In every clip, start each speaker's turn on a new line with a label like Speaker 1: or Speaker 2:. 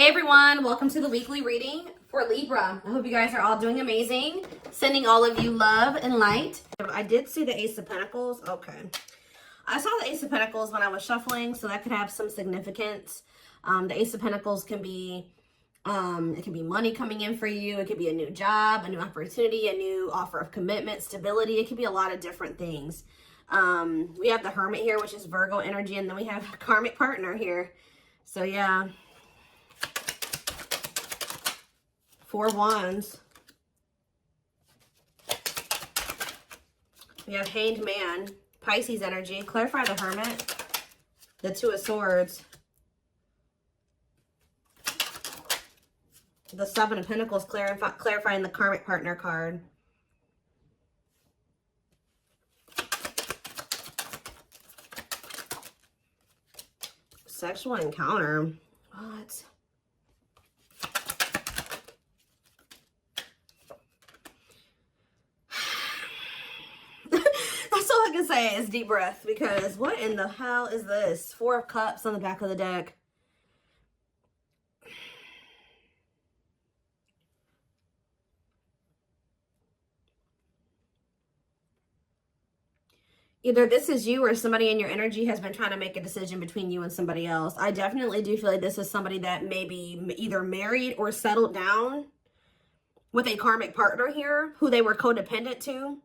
Speaker 1: Hey everyone, welcome to the weekly reading for Libra. I hope you guys are all doing amazing. Sending all of you love and light. I did see the Ace of Pentacles. Okay. I saw the Ace of Pentacles when I was shuffling, so that could have some significance. The Ace of Pentacles can be, it can be money coming in for you. It could be a new job, a new opportunity, a new offer of commitment, stability. It could be a lot of different things. We have the Hermit here, which is Virgo energy, and then we have a karmic partner here. So yeah. 4 Wands. We have Hanged Man, Pisces energy. Clarify the Hermit. The 2 of Swords. The 7 of Pentacles, clarifying the karmic partner card. Sexual encounter. What? That's all I can say is deep breath, because what in the hell is this? 4 of Cups on the back of the deck. Either this is you or somebody in your energy has been trying to make a decision between you and somebody else. I definitely do feel like this is somebody that may be either married or settled down with a karmic partner here who they were codependent to.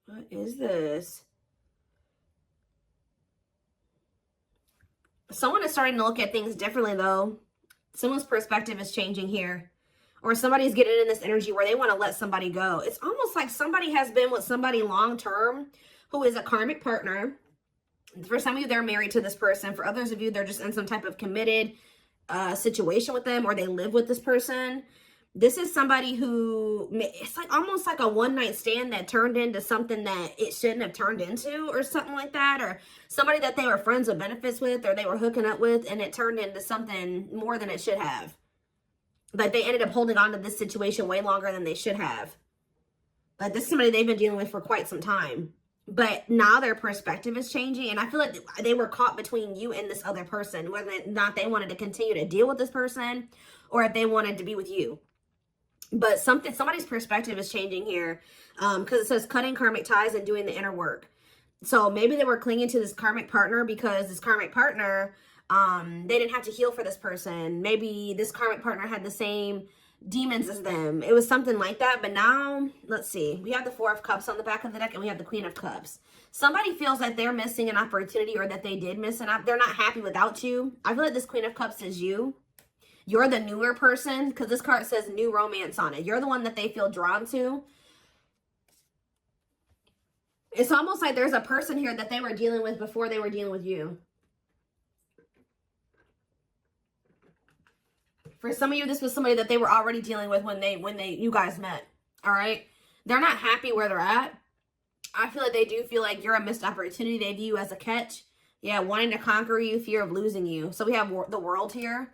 Speaker 1: What is this? Someone is starting to look at things differently, though. Someone's perspective is changing here. Or somebody's getting in this energy where they want to let somebody go. It's almost like somebody has been with somebody long-term who is a karmic partner. For some of you, they're married to this person. For others of you, they're just in some type of committed situation with them, or they live with this person. This is somebody who, it's like almost like a one-night stand that turned into something that it shouldn't have turned into, or something like that. Or somebody that they were friends with benefits with, or they were hooking up with, and it turned into something more than it should have. Like they ended up holding on to this situation way longer than they should have. Like this is somebody they've been dealing with for quite some time. But now their perspective is changing. And I feel like they were caught between you and this other person. Whether or not they wanted to continue to deal with this person, or if they wanted to be with you. But somebody's perspective is changing here. Because it says cutting karmic ties and doing the inner work. So maybe they were clinging to this karmic partner because this karmic partner, they didn't have to heal for this person. Maybe this karmic partner had the same demons as them. It was something like that. But now, let's see. We have the 4 of Cups on the back of the deck, and we have the Queen of Cups. Somebody feels like they're missing an opportunity, or that they did miss an opportunity. They're not happy without you. I feel like this Queen of Cups is you. You're the newer person, because this card says new romance on it. You're the one that they feel drawn to. It's almost like there's a person here that they were dealing with before they were dealing with you. For some of you, this was somebody that they were already dealing with when you guys met. All right? They're not happy where they're at. I feel like they do feel like you're a missed opportunity. They view you as a catch. Yeah, wanting to conquer you, fear of losing you. So we have the World here.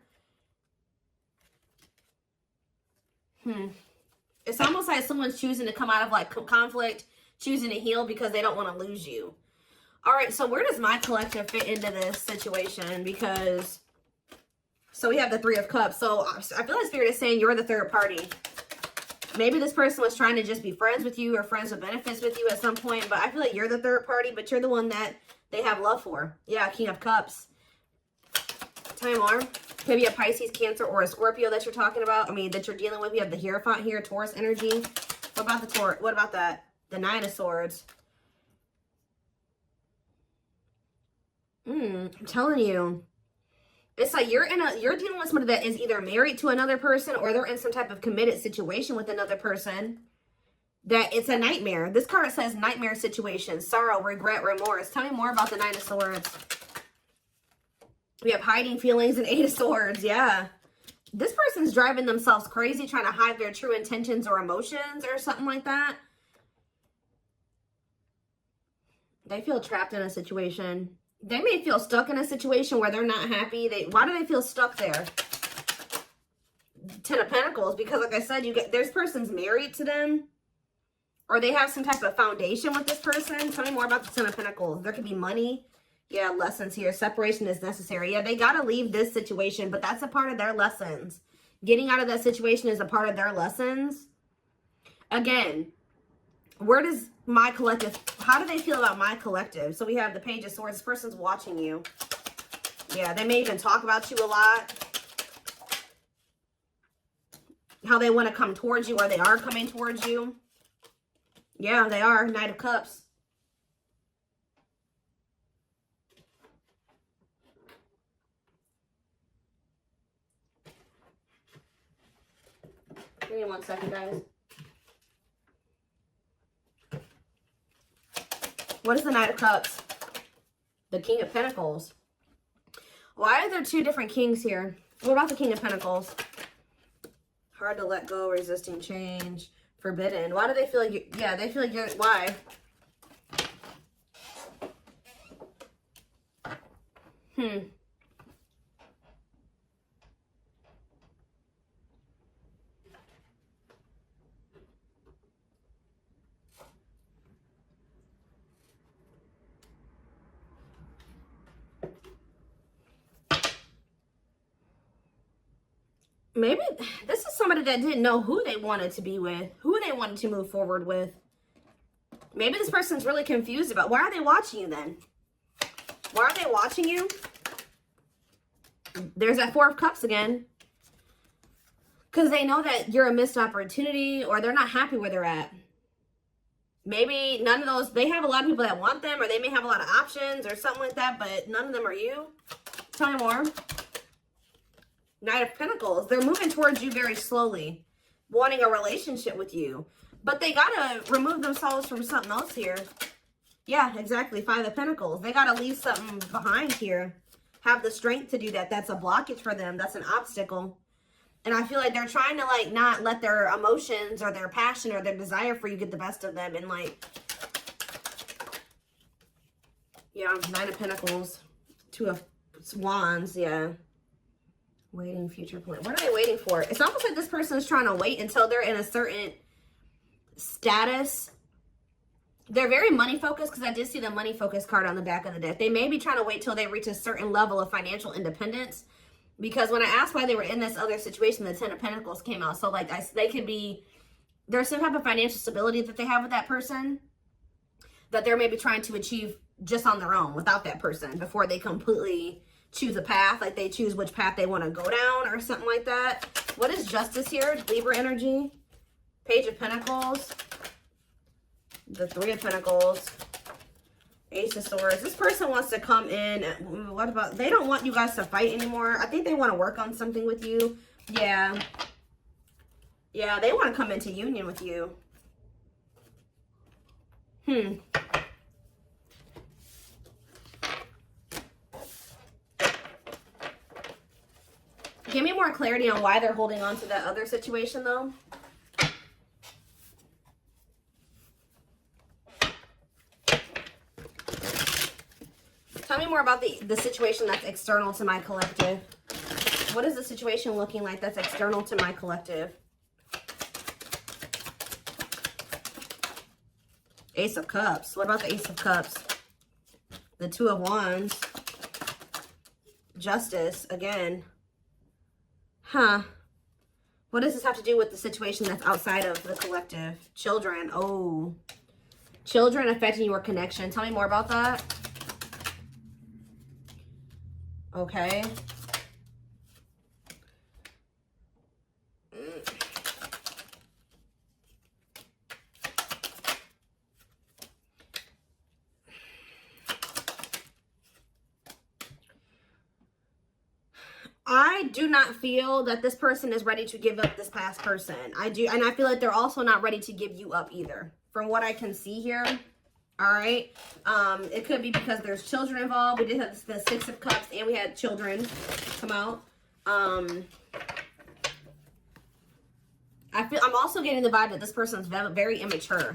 Speaker 1: It's almost like someone's choosing to come out of like conflict, choosing to heal because they don't want to lose you. All right, so where does my collective fit into this situation? Because, so we have the 3 of Cups. So I feel like Spirit is saying you're the third party. Maybe this person was trying to just be friends with you or friends with benefits with you at some point. But I feel like you're the third party, but you're the one that they have love for. Yeah, King of Cups. Tell me more. Could be a Pisces, Cancer, or a Scorpio that you're talking about. I mean, that you're dealing with. We have the Hierophant here, Taurus energy. What about the Taurus? What about that? The 9 of Swords. I'm telling you. It's like you're dealing with somebody that is either married to another person, or they're in some type of committed situation with another person. That it's a nightmare. This card says nightmare situation, sorrow, regret, remorse. Tell me more about the 9 of Swords. We have hiding feelings and 8 of Swords. Yeah. This person's driving themselves crazy, trying to hide their true intentions or emotions or something like that. They feel trapped in a situation. They may feel stuck in a situation where they're not happy. Why do they feel stuck there? 10 of Pentacles. Because like I said, this person's married to them. Or they have some type of foundation with this person. Tell me more about the 10 of Pentacles. There could be money Yeah, lessons here. Separation is necessary. Yeah, they got to leave this situation, but that's a part of their lessons. Getting out of that situation is a part of their lessons. Again, where does my collective, how do they feel about my collective? So we have the Page of Swords. This person's watching you. Yeah, they may even talk about you a lot. How they want to come towards you, or they are coming towards you. Yeah, they are. Knight of Cups. Give me 1 second, guys. What is the Knight of Cups? The King of Pentacles. Why are there two different kings here? What about the King of Pentacles? Hard to let go, resisting change, forbidden. Why do they feel like you, yeah, they feel like you're, why? Maybe this is somebody that didn't know who they wanted to be with, who they wanted to move forward with. Maybe this person's really confused about, why are they watching you then? Why are they watching you? There's that Four of Cups again. Because they know that you're a missed opportunity, or they're not happy where they're at. Maybe none of those, they have a lot of people that want them, or they may have a lot of options or something like that, but none of them are you. Tell me more. Knight of Pentacles. They're moving towards you very slowly, wanting a relationship with you. But they got to remove themselves from something else here. Yeah, exactly. Five of Pentacles. They got to leave something behind here. Have the strength to do that. That's a blockage for them. That's an obstacle. And I feel like they're trying to, like, not let their emotions or their passion or their desire for you get the best of them. And, like, yeah, Nine of Pentacles. Two of Wands, yeah. Waiting, future plan. What are they waiting for? It's almost like this person is trying to wait until they're in a certain status. They're very money focused, because I did see the money focused card on the back of the deck. They may be trying to wait till they reach a certain level of financial independence. Because when I asked why they were in this other situation, the Ten of Pentacles came out. So, like, they could be, there's some type of financial stability that they have with that person that they're maybe trying to achieve just on their own without that person before they completely choose a path. Like, they choose which path they want to go down or something like that. What is Justice here? Libra energy. Page of Pentacles. The Three of Pentacles. Ace of Swords. This person wants to come in. What about, they don't want you guys to fight anymore. I think they want to work on something with you. Yeah. Yeah, they want to come into union with you. Give me more clarity on why they're holding on to that other situation, though. Tell me more about the situation that's external to my collective. What is the situation looking like that's external to my collective? Ace of Cups. What about the Ace of Cups? The Two of Wands. Justice, again. What does this have to do with the situation that's outside of the collective? Children. Oh. Children affecting your connection. Tell me more about that. Okay. I do not feel that this person is ready to give up this past person. I do, and I feel like they're also not ready to give you up either, from what I can see here. All right. It could be because there's children involved. We did have the Six of Cups, and we had children come out. I'm also getting the vibe that this person's very immature.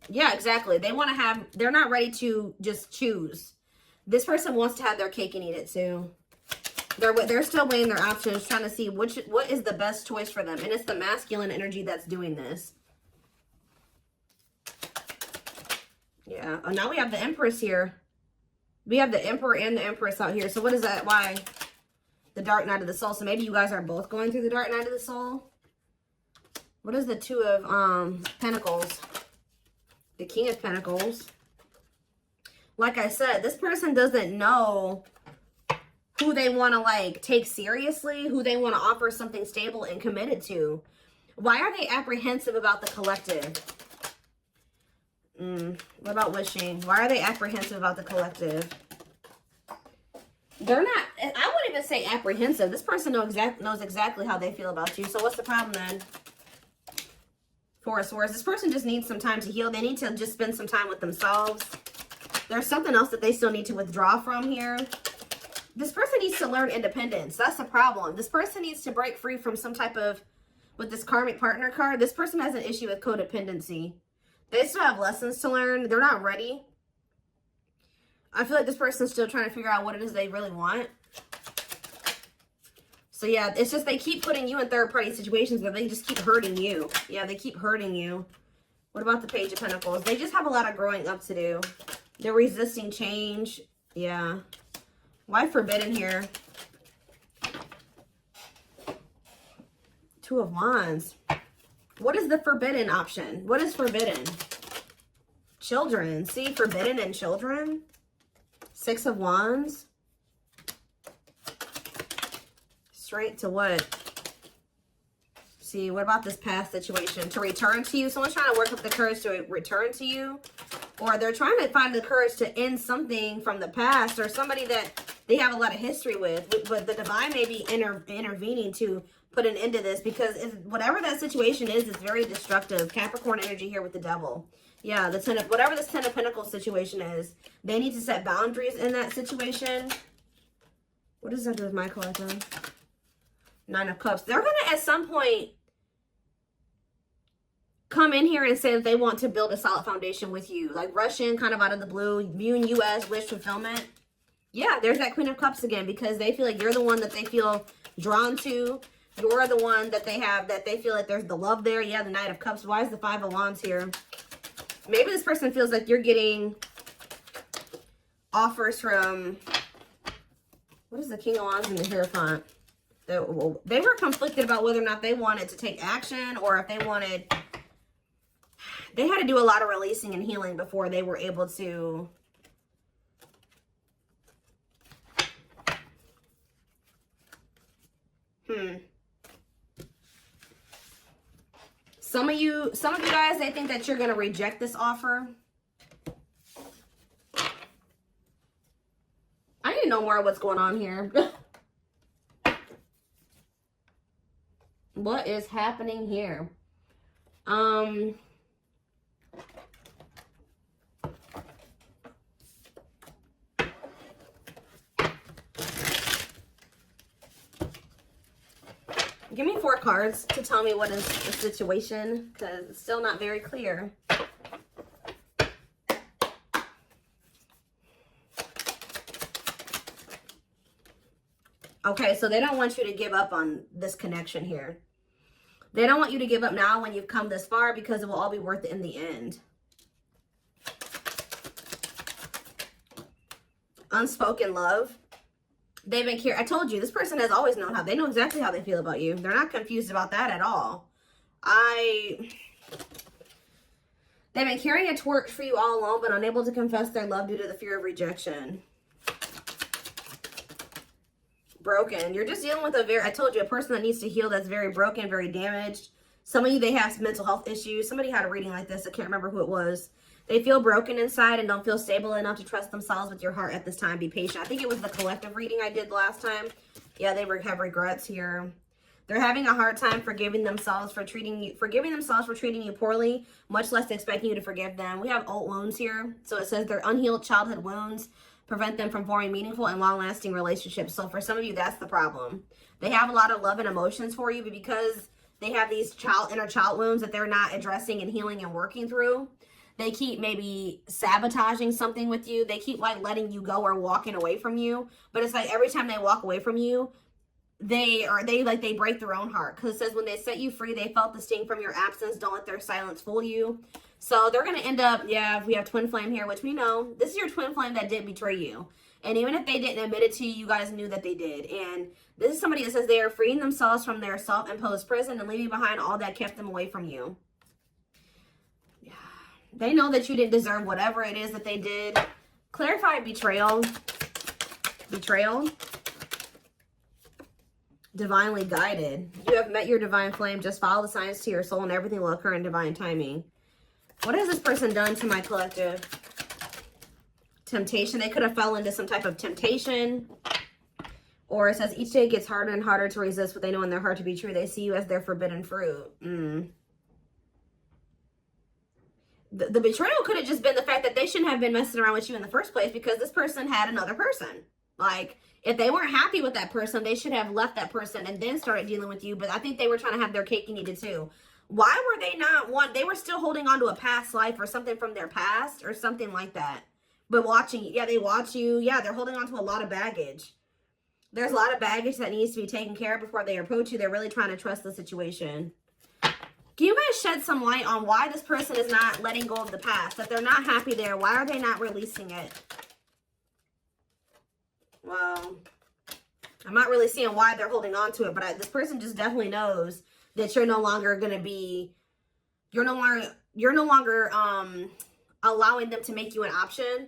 Speaker 1: Yeah, exactly. They want to have, they're not ready to just choose. This person wants to have their cake and eat it too. They're still weighing their options, trying to see what is the best choice for them. And it's the masculine energy that's doing this. Yeah. Oh, now we have the Empress here. We have the Emperor and the Empress out here. So what is that? Why? The Dark Night of the Soul. So maybe you guys are both going through the Dark Night of the Soul. What is the Two of Pentacles? The King of Pentacles. Like I said, this person doesn't know who they want to like take seriously, who they want to offer something stable and committed to. Why are they apprehensive about the collective? What about wishing? Why are they apprehensive about the collective? They're not, I wouldn't even say apprehensive. This person knows exactly how they feel about you. So what's the problem then? Four of Swords. This person just needs some time to heal. They need to just spend some time with themselves. There's something else that they still need to withdraw from here. This person needs to learn independence. That's the problem. This person needs to break free from some type of, with this karmic partner card, this person has an issue with codependency. They still have lessons to learn. They're not ready. I feel like this person's still trying to figure out what it is they really want. So yeah, it's just they keep putting you in third-party situations where they just keep hurting you. Yeah, they keep hurting you. What about the Page of Pentacles? They just have a lot of growing up to do. They're resisting change. Yeah. Why forbidden here? Two of Wands. What is the forbidden option? What is forbidden? Children. See, forbidden and children. Six of Wands. Straight to what? See, what about this past situation? To return to you. Someone's trying to work up the courage to return to you. Or they're trying to find the courage to end something from the past. Or somebody that they have a lot of history with. But the divine may be intervening to put an end to this. Because whatever that situation is, it's very destructive. Capricorn energy here with the Devil. Yeah, the Ten of, whatever this Ten of Pentacles situation is, they need to set boundaries in that situation. What does that do with my collective? Nine of Cups. They're going to, at some point, come in here and say that they want to build a solid foundation with you. Like rush in kind of out of the blue. You and you as wish fulfillment. Yeah, there's that Queen of Cups again. Because they feel like you're the one that they feel drawn to. You're the one that they have, that they feel like there's the love there. Yeah, the Knight of Cups. Why is the Five of Wands here? Maybe this person feels like you're getting offers from, what is the King of Wands and the Hierophant? They were conflicted about whether or not they wanted to take action or if they wanted, they had to do a lot of releasing and healing before they were able to Some of you guys, they think that you're going to reject this offer. I need to know more of what's going on here. What is happening here? Give me 4 cards to tell me what is the situation, because it's still not very clear. Okay, so they don't want you to give up on this connection here. They don't want you to give up now when you've come this far, because it will all be worth it in the end. Unspoken love. They've been I told you, this person has always known how. They know exactly how they feel about you. They're not confused about that at all. They've been carrying a torch for you all along, but unable to confess their love due to the fear of rejection. Broken. You're just dealing with I told you, a person that needs to heal, that's very broken, very damaged. Some of you, they have some mental health issues. Somebody had a reading like this. I can't remember who it was. They feel broken inside and don't feel stable enough to trust themselves with your heart at this time. Be patient. I think it was the collective reading I did last time. Yeah, they have regrets here. They're having a hard time forgiving themselves for treating you poorly, much less expecting you to forgive them. We have old wounds here. So it says their unhealed childhood wounds prevent them from forming meaningful and long-lasting relationships. So for some of you, that's the problem. They have a lot of love and emotions for you, but because they have these inner child wounds that they're not addressing and healing and working through, they keep maybe sabotaging something with you. They keep like letting you go or walking away from you. But it's like every time they walk away from you, they break their own heart. Because it says when they set you free, they felt the sting from your absence. Don't let their silence fool you. So they're going to end up, yeah, we have twin flame here, which we know. This is your twin flame that did betray you. And even if they didn't admit it to you, you guys knew that they did. And this is somebody that says they are freeing themselves from their self-imposed prison and leaving behind all that kept them away from you. Yeah. They know that you didn't deserve whatever it is that they did. Clarify betrayal. Betrayal. Divinely guided. You have met your divine flame. Just follow the signs to your soul and everything will occur in divine timing. What has this person done to my collective? Temptation. They could have fell into some type of temptation. Or it says each day gets harder and harder to resist what they know in their heart to be true. They see you as their forbidden fruit. The betrayal could have just been the fact that they shouldn't have been messing around with you in the first place because this person had another person. Like, if they weren't happy with that person, they should have left that person and then started dealing with you. But I think they were trying to have their cake and eat it too. Why were they not they were still holding on to a past life or something from their past or something like that. But watching, yeah, they watch you. Yeah, they're holding on to a lot of baggage. There's a lot of baggage that needs to be taken care of before they approach you. They're really trying to trust the situation. Can you guys shed some light on why this person is not letting go of the past? That they're not happy there. Why are they not releasing it? Well, I'm not really seeing why they're holding on to it, but this person just definitely knows that you're no longer going to be, you're no longer allowing them to make you an option.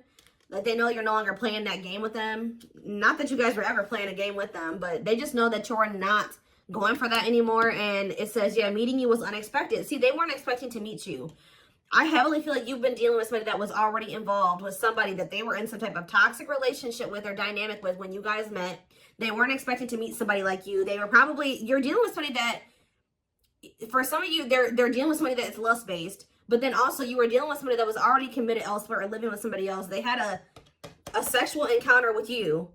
Speaker 1: Like, they know you're no longer playing that game with them. Not that you guys were ever playing a game with them, but they just know that you're not going for that anymore. And it says, yeah, meeting you was unexpected. See, they weren't expecting to meet you. I heavily feel like you've been dealing with somebody that was already involved with somebody that they were in some type of toxic relationship with or dynamic with when you guys met. They weren't expecting to meet somebody like you. They were probably, you're dealing with somebody that, for some of you, they're dealing with somebody that's lust-based. But then also you were dealing with somebody that was already committed elsewhere or living with somebody else. They had a sexual encounter with you.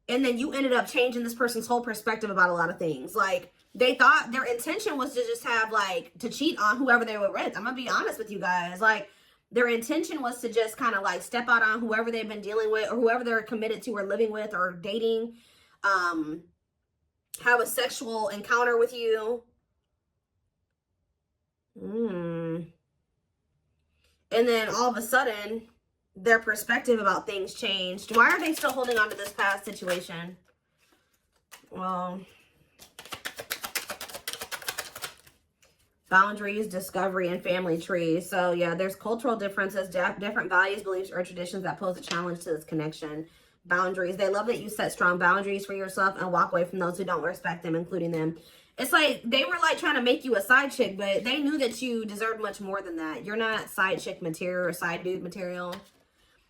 Speaker 1: And then you ended up changing this person's whole perspective about a lot of things. Like, they thought their intention was to just have, like, to cheat on whoever they were with. I'm going to be honest with you guys. Like, their intention was to just kind of, like, step out on whoever they've been dealing with or whoever they're committed to or living with or dating. Have a sexual encounter with you. And then all of a sudden, their perspective about things changed. Why are they still holding on to this past situation? Well, boundaries, discovery, and family trees. So yeah, there's cultural differences, different values, beliefs, or traditions that pose a challenge to this connection. Boundaries. They love that you set strong boundaries for yourself and walk away from those who don't respect them, including them. It's like they were like trying to make you a side chick, but they knew that you deserved much more than that. You're not side chick material or side dude material.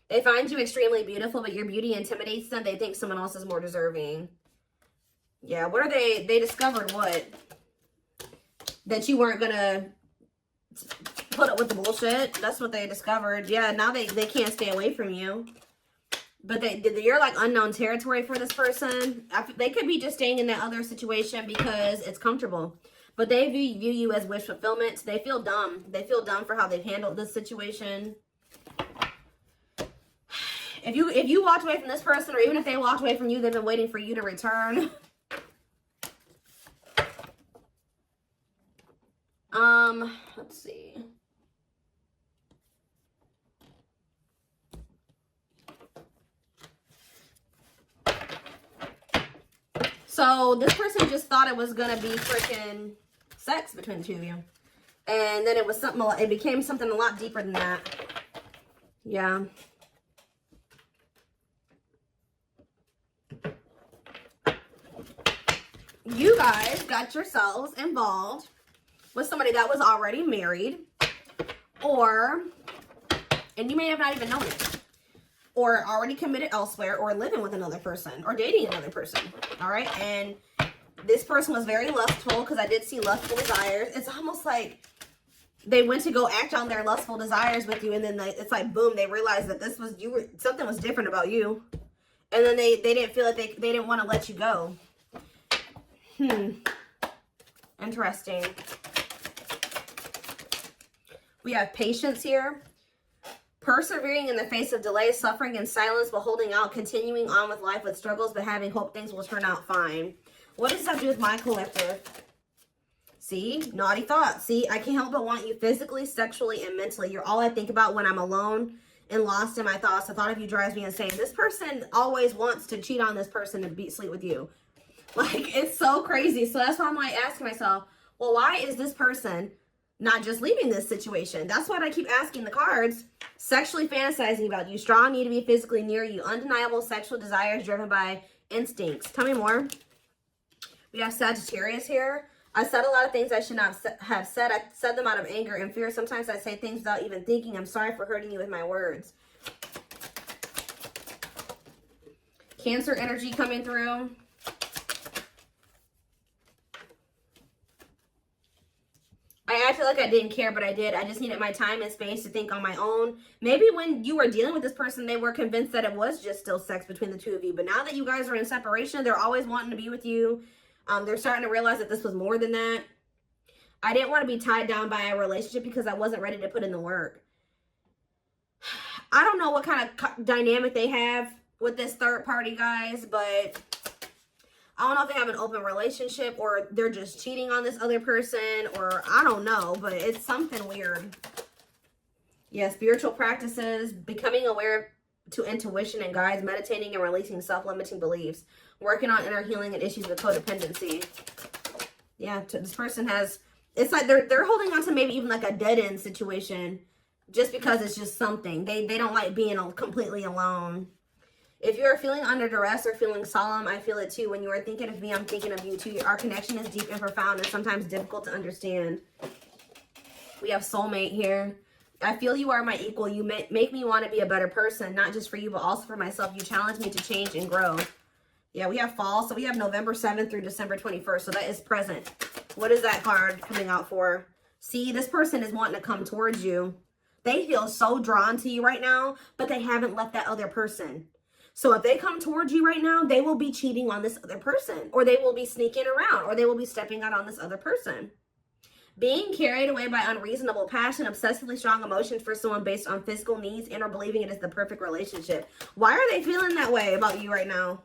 Speaker 1: They find you extremely beautiful, but your beauty intimidates them. They think someone else is more deserving. Yeah, what are they? They discovered what? That you weren't going to put up with the bullshit. That's what they discovered. Yeah, now they can't stay away from you. But you're like unknown territory for this person. They could be just staying in that other situation because it's comfortable. But they view you as wish fulfillment. They feel dumb. They feel dumb for how they've handled this situation. If you walked away from this person, or even if they walked away from you, they've been waiting for you to return. Let's see. So this person just thought it was gonna be freaking sex between the two of you, and then it was something. It became something a lot deeper than that. Yeah. You guys got yourselves involved with somebody that was already married, and you may have not even known it, or already committed elsewhere, or living with another person, or dating another person, all right? And this person was very lustful, because I did see lustful desires. It's almost like they went to go act on their lustful desires with you, and then it's like, boom, they realized that something was different about you, and then they didn't feel like they didn't want to let you go. Interesting. We have patience here. Persevering in the face of delay, suffering, and silence, but holding out, continuing on with life with struggles, but having hope things will turn out fine. What does that do with my collective? See, naughty thoughts. See, I can't help but want you physically, sexually, and mentally. You're all I think about when I'm alone and lost in my thoughts. The thought of you drives me insane. This person always wants to cheat on this person and sleep with you. Like, it's so crazy. So that's why I'm like asking myself, well, why is this person not just leaving this situation? That's what I keep asking the cards. Sexually fantasizing about you. Strong need to be physically near you. Undeniable sexual desires driven by instincts. Tell me more. We have Sagittarius here. I said a lot of things I should not have said. I said them out of anger and fear. Sometimes I say things without even thinking. I'm sorry for hurting you with my words. Cancer energy coming through. I acted like I didn't care, but I did. I just needed my time and space to think on my own. Maybe when you were dealing with this person, they were convinced that it was just still sex between the two of you. But now that you guys are in separation, they're always wanting to be with you. They're starting to realize that this was more than that. I didn't want to be tied down by a relationship because I wasn't ready to put in the work. I don't know what kind of dynamic they have with this third party, guys, but I don't know if they have an open relationship or they're just cheating on this other person, or I don't know, but it's something weird. Yeah, spiritual practices, becoming aware to intuition and guides, meditating and releasing self-limiting beliefs, working on inner healing and issues with codependency. Yeah, this person has, it's like they're holding on to maybe even like a dead-end situation just because it's just something. They don't like being completely alone. If you're feeling under duress or feeling solemn, I feel it too. When you are thinking of me, I'm thinking of you too. Our connection is deep and profound and sometimes difficult to understand. We have soulmate here. I feel you are my equal. You make me want to be a better person, not just for you, but also for myself. You challenge me to change and grow. Yeah, we have fall. So we have November 7th through December 21st. So that is present. What is that card coming out for? See, this person is wanting to come towards you. They feel so drawn to you right now, but they haven't left that other person. So if they come towards you right now, they will be cheating on this other person, or they will be sneaking around, or they will be stepping out on this other person. Being carried away by unreasonable passion, obsessively strong emotions for someone based on physical needs, and or believing it is the perfect relationship. Why are they feeling that way about you right now?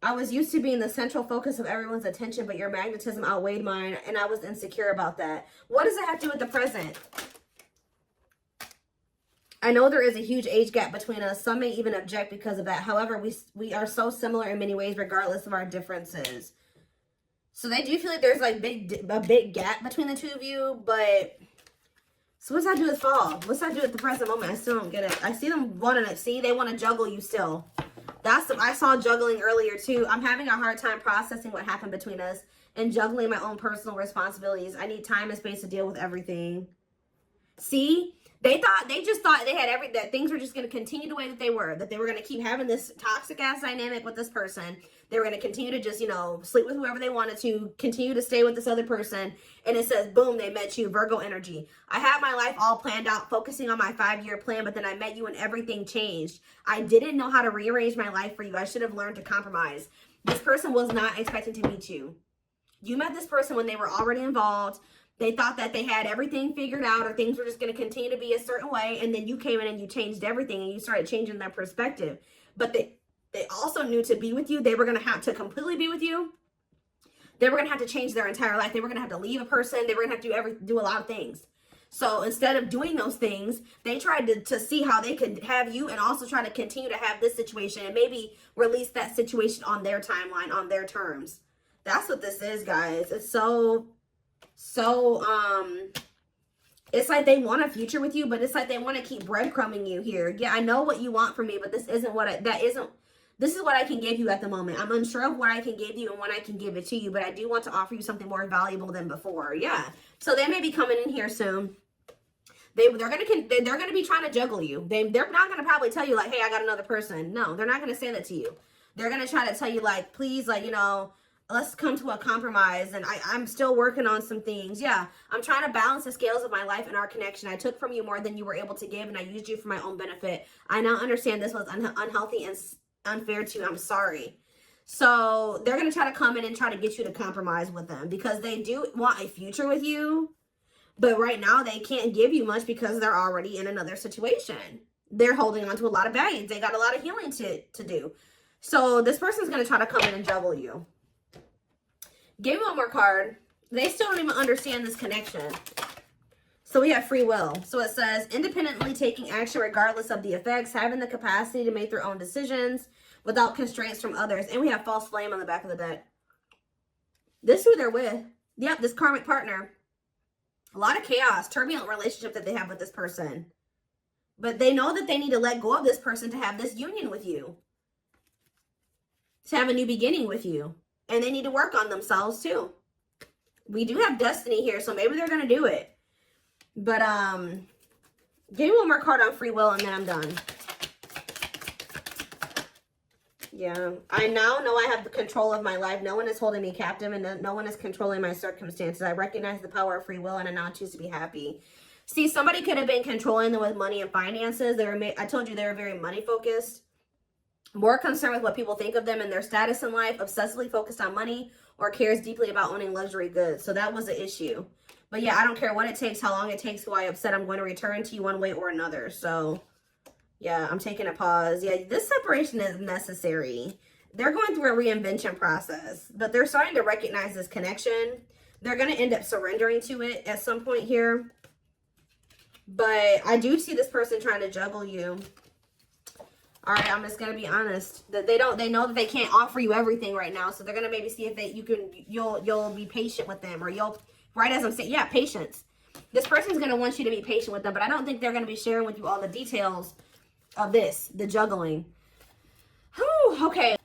Speaker 1: I was used to being the central focus of everyone's attention, but your magnetism outweighed mine, and I was insecure about that. What does it have to do with the present? I know there is a huge age gap between us. Some may even object because of that. However, we are so similar in many ways, regardless of our differences. So they do feel like there's like a big gap between the two of you, but so what's that do with fall? What's that do with the present moment? I still don't get it. I see them wanting to see, they want to juggle you still. I saw juggling earlier too. I'm having a hard time processing what happened between us and juggling my own personal responsibilities. I need time and space to deal with everything. See? They just thought they had that things were just going to continue the way that they were going to keep having this toxic ass dynamic with this person. They were going to continue to just, sleep with whoever they wanted to, continue to stay with this other person. And it says, boom, they met you, Virgo energy. I had my life all planned out, focusing on my 5-year plan, but then I met you and everything changed. I didn't know how to rearrange my life for you. I should have learned to compromise. This person was not expecting to meet you. You met this person when they were already involved. They thought that they had everything figured out, or things were just going to continue to be a certain way. And then you came in and you changed everything and you started changing their perspective. But they also knew to be with you, they were going to have to completely be with you. They were going to have to change their entire life. They were going to have to leave a person. They were going to have to do a lot of things. So instead of doing those things, they tried to see how they could have you and also try to continue to have this situation and maybe release that situation on their timeline, on their terms. That's what this is, guys. It's so it's like they want a future with you, but it's like they want to keep breadcrumbing you here. Yeah, I know what you want from me, but this isn't this is what I can give you at the moment. I'm unsure of what I can give you and when I can give it to you, but I do want to offer you something more valuable than before. Yeah. So they may be coming in here soon. They're gonna be trying to juggle you. They're not gonna probably tell you like, hey, I got another person. No, they're not gonna say that to you. They're gonna try to tell you like, please, like, let's come to a compromise, and I'm still working on some things. Yeah, I'm trying to balance the scales of my life and our connection. I took from you more than you were able to give, and I used you for my own benefit. I now understand this was unhealthy and unfair to you. I'm sorry. So they're going to try to come in and try to get you to compromise with them because they do want a future with you. But right now they can't give you much because they're already in another situation. They're holding on to a lot of baggage. They got a lot of healing to do. So this person's going to try to come in and juggle you. Give me one more card. They still don't even understand this connection. So we have free will. So it says, independently taking action regardless of the effects, having the capacity to make their own decisions without constraints from others. And we have false flame on the back of the deck. This is who they're with. Yep, this karmic partner. A lot of chaos, turbulent relationship that they have with this person. But they know that they need to let go of this person to have this union with you. To have a new beginning with you. And they need to work on themselves too. We do have destiny here, so maybe they're going to do it. But, give me one more card on free will and then I'm done. Yeah, I now know I have the control of my life. No one is holding me captive and no one is controlling my circumstances. I recognize the power of free will and I now choose to be happy. See, somebody could have been controlling them with money and finances. I told you they were very money focused. More concerned with what people think of them and their status in life. Obsessively focused on money or cares deeply about owning luxury goods. So that was the issue. But yeah, I don't care what it takes, how long it takes, who I upset. I'm going to return to you one way or another. So yeah, I'm taking a pause. Yeah, this separation is necessary. They're going through a reinvention process, but they're starting to recognize this connection. They're going to end up surrendering to it at some point here. But I do see this person trying to juggle you. All right, I'm just going to be honest. That they know that they can't offer you everything right now, so they're going to maybe see if you'll be patient with them, or you'll, right as I'm saying, yeah, patience. This person's going to want you to be patient with them, but I don't think they're going to be sharing with you all the details of this, the juggling. Whew, okay.